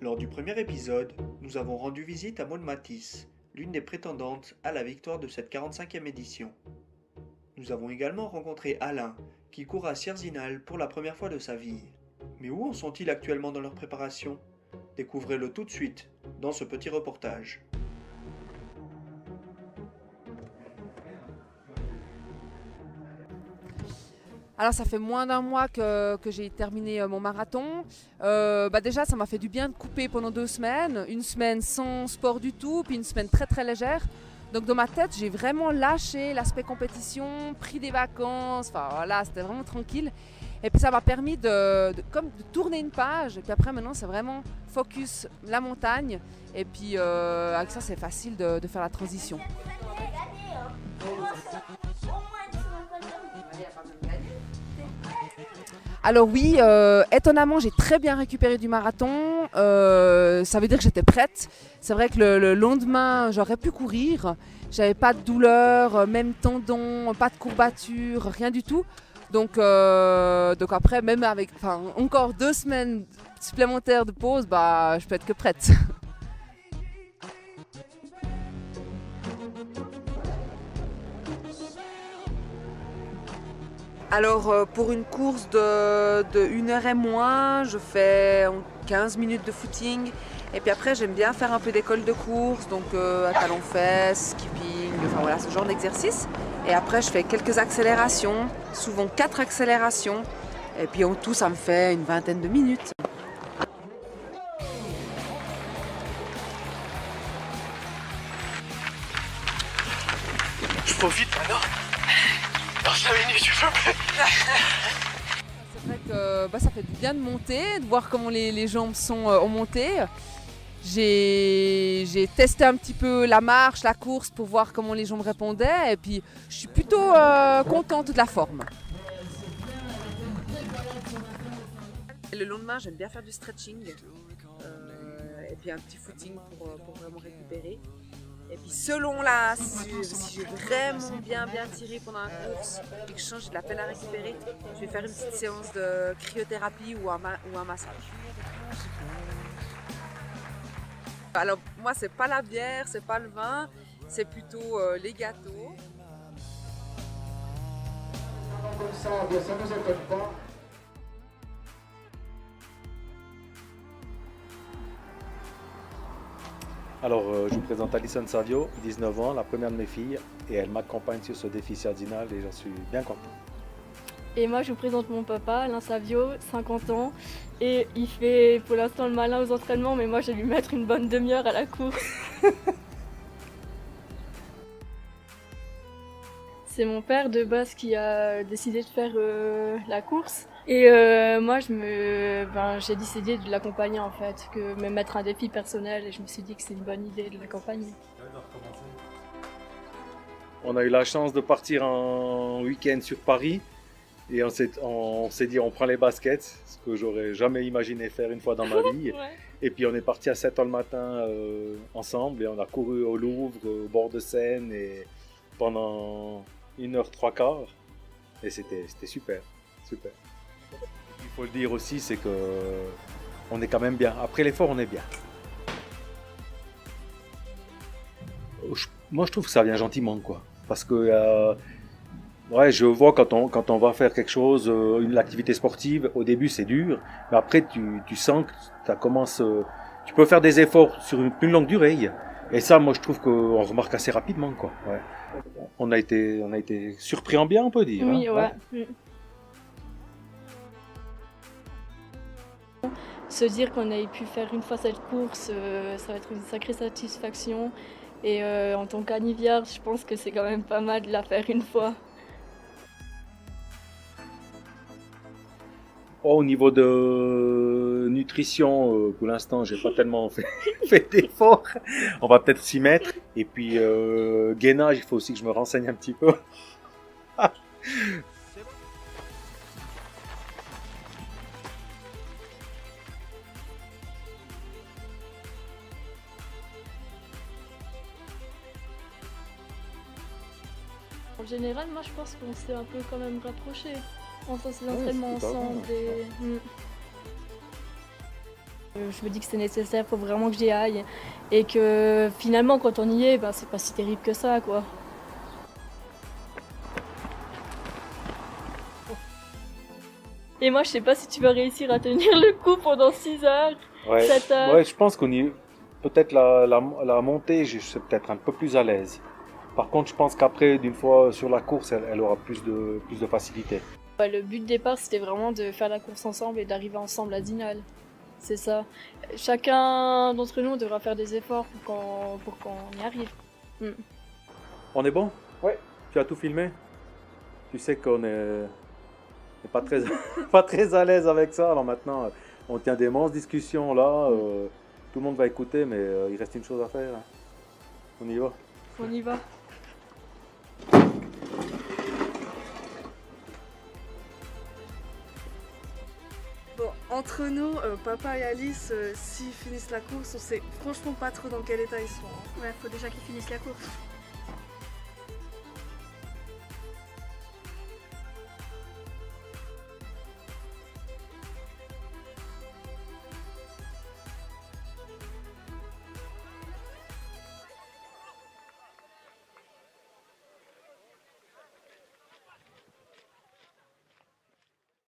Lors du premier épisode, nous avons rendu visite à Maud Matisse, l'une des prétendantes à la victoire de cette 45e édition. Nous avons également rencontré Alain, qui court à Sierzinal pour la première fois de sa vie. Mais où en sont-ils actuellement dans leur préparation? Découvrez-le tout de suite dans ce petit reportage. Alors ça fait moins d'un mois que j'ai terminé mon marathon. Déjà ça m'a fait du bien de couper pendant 2 semaines. Une semaine sans sport du tout, puis une semaine très très légère. Donc dans ma tête j'ai vraiment lâché l'aspect compétition, pris des vacances, enfin voilà c'était vraiment tranquille. Et puis ça m'a permis comme de tourner une page. Et puis après maintenant c'est vraiment focus la montagne. Et puis avec ça c'est facile de faire la transition. Alors oui, étonnamment, j'ai très bien récupéré du marathon. Ça veut dire que j'étais prête. C'est vrai que le lendemain, j'aurais pu courir. J'avais pas de douleur, même tendon, pas de courbature, rien du tout. Donc après, même avec encore 2 semaines supplémentaires de pause, je peux être que prête. Alors pour une course de 1 heure et moins, je fais 15 minutes de footing. Et puis après j'aime bien faire un peu d'école de course, donc à talons-fesses, skipping, enfin voilà ce genre d'exercice. Et après je fais quelques accélérations, souvent 4 accélérations. Et puis en tout ça me fait une vingtaine de minutes. Je profite maintenant. Dans 5 minutes, je peux. C'est vrai que ça fait du bien de monter, de voir comment les jambes sont en montée. J'ai testé un petit peu la marche, la course pour voir comment les jambes répondaient. Et puis je suis plutôt contente de la forme. Le lendemain, j'aime bien faire du stretching et puis un petit footing pour vraiment récupérer. Et puis si j'ai vraiment bien tiré pendant la course et que je sens que j'ai de la peine à récupérer, je vais faire une petite séance de cryothérapie ou un massage. Alors moi c'est pas la bière, c'est pas le vin, c'est plutôt les gâteaux. Comme ça ne nous étonne pas. Alors, je vous présente Alison Savio, 19 ans, la première de mes filles, et elle m'accompagne sur ce défi Sierzinal et j'en suis bien content. Et moi, je vous présente mon papa, Alain Savio, 50 ans, et il fait pour l'instant le malin aux entraînements, mais moi, je vais lui mettre une bonne demi-heure à la course. C'est mon père de base qui a décidé de faire la course. Et moi, j'ai décidé de l'accompagner en fait, me mettre un défi personnel et je me suis dit que c'est une bonne idée de l'accompagner. On a eu la chance de partir en week-end sur Paris et on s'est dit on prend les baskets, ce que j'aurais jamais imaginé faire une fois dans ma vie. Ouais. Et puis on est parti à 7h le matin ensemble et on a couru au Louvre, au bord de Seine et pendant 1h03 et c'était super. Il faut le dire aussi, c'est que on est quand même bien. Après l'effort, on est bien. Moi, je trouve que ça vient gentiment, quoi. Parce que je vois quand on va faire quelque chose, une activité sportive, au début c'est dur, mais après tu sens que ça commence. Tu peux faire des efforts sur une plus longue durée. Et ça, moi, je trouve qu'on remarque assez rapidement, quoi. Ouais. On a été surpris en bien, on peut dire. Oui, hein. ouais. Se dire qu'on ait pu faire une fois cette course, ça va être une sacrée satisfaction. Et en tant qu'annivière, je pense que c'est quand même pas mal de la faire une fois. Au niveau de nutrition, pour l'instant, j'ai pas tellement fait d'efforts. On va peut-être s'y mettre. Et puis, gainage, il faut aussi que je me renseigne un petit peu. En général, moi je pense qu'on s'est un peu quand même rapprochés. On faisait des Ouais, entraînements c'est pas ensemble mal, et... Je me dis que c'est nécessaire, faut vraiment que j'y aille. Et que finalement, quand on y est, ben, c'est pas si terrible que ça, quoi. Et moi, je sais pas si tu vas réussir à tenir le coup pendant 6 heures, Ouais, 7 heures. ouais, je pense qu'on y... Peut-être la montée, je suis peut-être un peu plus à l'aise. Par contre, je pense qu'après, d'une fois sur la course, elle aura plus de facilité. Ouais, le but de départ, c'était vraiment de faire la course ensemble et d'arriver ensemble à Zinal. C'est ça. Chacun d'entre nous devra faire des efforts pour qu'on y arrive. On est bon? Ouais. Tu as tout filmé? Tu sais qu'on est pas très, pas très à l'aise avec ça. Alors maintenant, on tient des immenses discussions là. Tout le monde va écouter, mais il reste une chose à faire. Hein. On y va. On y va. Bon, entre nous, papa et Alice, s'ils finissent la course, on sait franchement pas trop dans quel état ils sont. Ouais, faut déjà qu'ils finissent la course.